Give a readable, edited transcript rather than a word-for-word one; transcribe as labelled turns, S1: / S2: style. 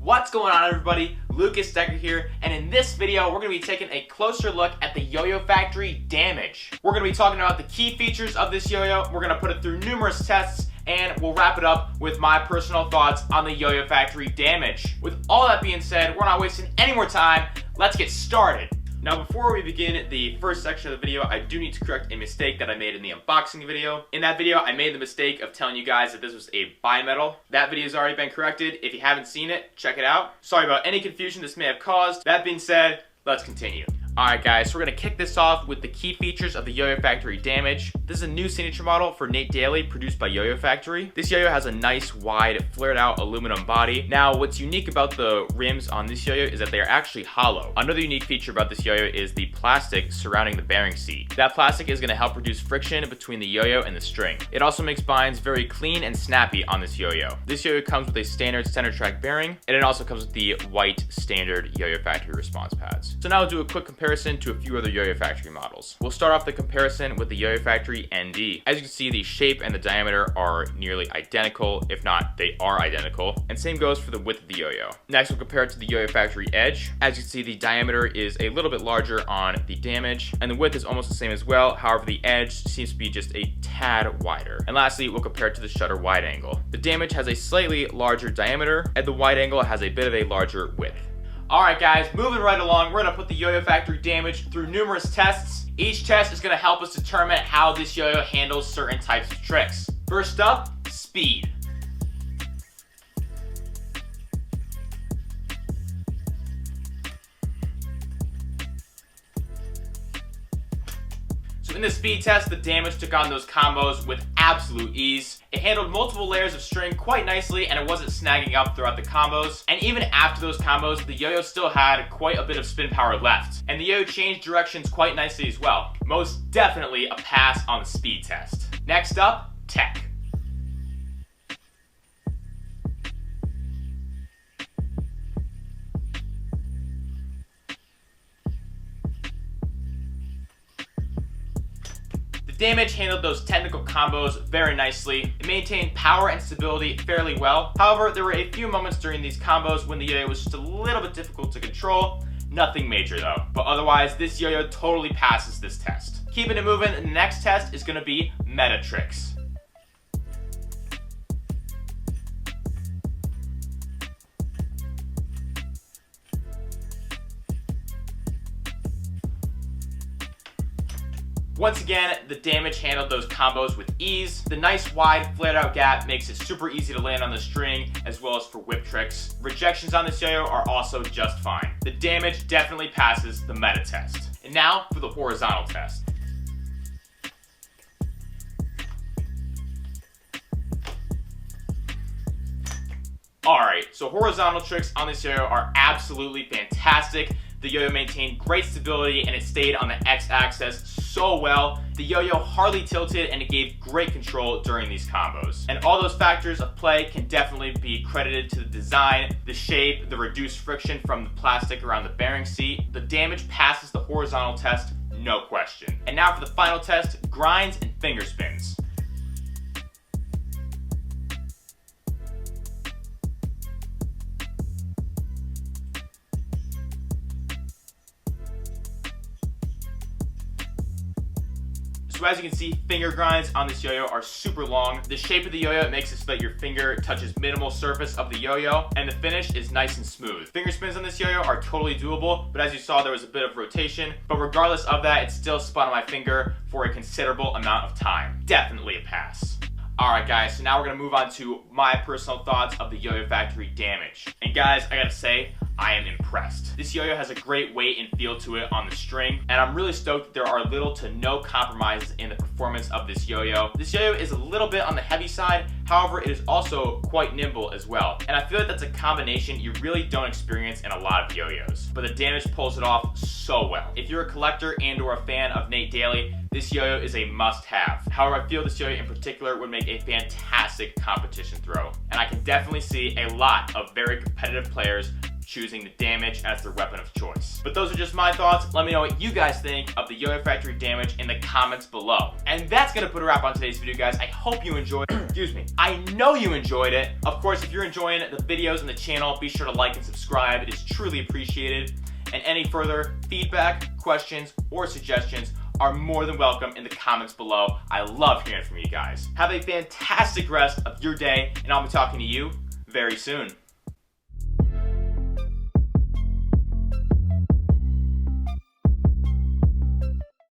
S1: What's going on, everybody? Lucas Decker here, and in this video we're going to be taking a closer look at the YoYo Factory Damage. We're going to be talking about the key features of this yo-yo, we're going to put it through numerous tests, and we'll wrap it up with my personal thoughts on the YoYo Factory Damage. With all that being said, we're not wasting any more time, let's get started. Now, before we begin the first section of the video, I do need to correct a mistake that I made in the unboxing video. In that video, I made the mistake of telling you guys that this was a bimetal. That video has already been corrected. If you haven't seen it, check it out. Sorry about any confusion this may have caused. That being said, let's continue. Alright guys, so we're going to kick this off with the key features of the YoYo Factory Damage. This is a new signature model for Nate Daly produced by YoYo Factory. This yo-yo has a nice, wide, flared out aluminum body. Now, what's unique about the rims on this yo-yo is that they are actually hollow. Another unique feature about this yo-yo is the plastic surrounding the bearing seat. That plastic is going to help reduce friction between the yo-yo and the string. It also makes binds very clean and snappy on this yo-yo. This yo-yo comes with a standard center track bearing, and it also comes with the white standard YoYo Factory response pads. So now we'll do a quick comparison to a few other YoYo Factory models. We'll start off the comparison with the YoYo Factory ND. As you can see, the shape and the diameter are nearly identical, if not, they are identical. And same goes for the width of the yo-yo. Next, we'll compare it to the YoYo Factory Edge. As you can see, the diameter is a little bit larger on the Damage, and the width is almost the same as well. However, the Edge seems to be just a tad wider. And lastly, we'll compare it to the shutter wide angle. The Damage has a slightly larger diameter, and the wide angle has a bit of a larger width. Alright guys, moving right along, we're going to put the YoYo Factory Damage through numerous tests. Each test is going to help us determine how this yo-yo handles certain types of tricks. First up, speed. So in the speed test, the Damage took on those combos with absolute ease. It handled multiple layers of string quite nicely, and it wasn't snagging up throughout the combos. And even after those combos, the yo-yo still had quite a bit of spin power left. And the yo-yo changed directions quite nicely as well. Most definitely a pass on the speed test. Next up, tech. Damage handled those technical combos very nicely. It maintained power and stability fairly well. However, there were a few moments during these combos when the yo-yo was just a little bit difficult to control. Nothing major though. But otherwise, this yo-yo totally passes this test. Keeping it moving, the next test is going to be meta tricks. Once again, the Damage handled those combos with ease. The nice wide flared out gap makes it super easy to land on the string as well as for whip tricks. Rejections on this yo-yo are also just fine. The Damage definitely passes the meta test. And now for the horizontal test. Alright, so horizontal tricks on this yo-yo are absolutely fantastic. The yo-yo maintained great stability and it stayed on the X-axis so well. The yo-yo hardly tilted and it gave great control during these combos. And all those factors of play can definitely be credited to the design, the shape, the reduced friction from the plastic around the bearing seat. The Damage passes the horizontal test, no question. And now for the final test, grinds and finger spins. So as you can see, finger grinds on this yo-yo are super long. The shape of the yo-yo makes it so that your finger touches minimal surface of the yo-yo, and the finish is nice and smooth. Finger spins on this yo-yo are totally doable, but as you saw, there was a bit of rotation. But regardless of that, it still spun on my finger for a considerable amount of time. Definitely a pass. Alright guys, so now we're going to move on to my personal thoughts of the YoYo Factory Damage. And guys, I gotta say, I am impressed. This yo-yo has a great weight and feel to it on the string, and I'm really stoked that there are little to no compromises in the performance of this yo-yo. This yo-yo is a little bit on the heavy side, however, it is also quite nimble as well. And I feel like that's a combination you really don't experience in a lot of yo-yos. But the Damage pulls it off so well. If you're a collector and or a fan of Nate Daly, this yo-yo is a must-have. However, I feel this yo-yo in particular would make a fantastic competition throw. And I can definitely see a lot of very competitive players choosing the damage as their weapon of choice. But those are just my thoughts. Let me know what you guys think of the YoYo Factory damage in the comments below. And that's gonna put a wrap on today's video, guys. I hope you enjoyed excuse me. I know you enjoyed it. Of course, if you're enjoying the videos and the channel, be sure to like and subscribe. It is truly appreciated. And any further feedback, questions, or suggestions are more than welcome in the comments below. I love hearing from you guys. Have a fantastic rest of your day, and I'll be talking to you very soon.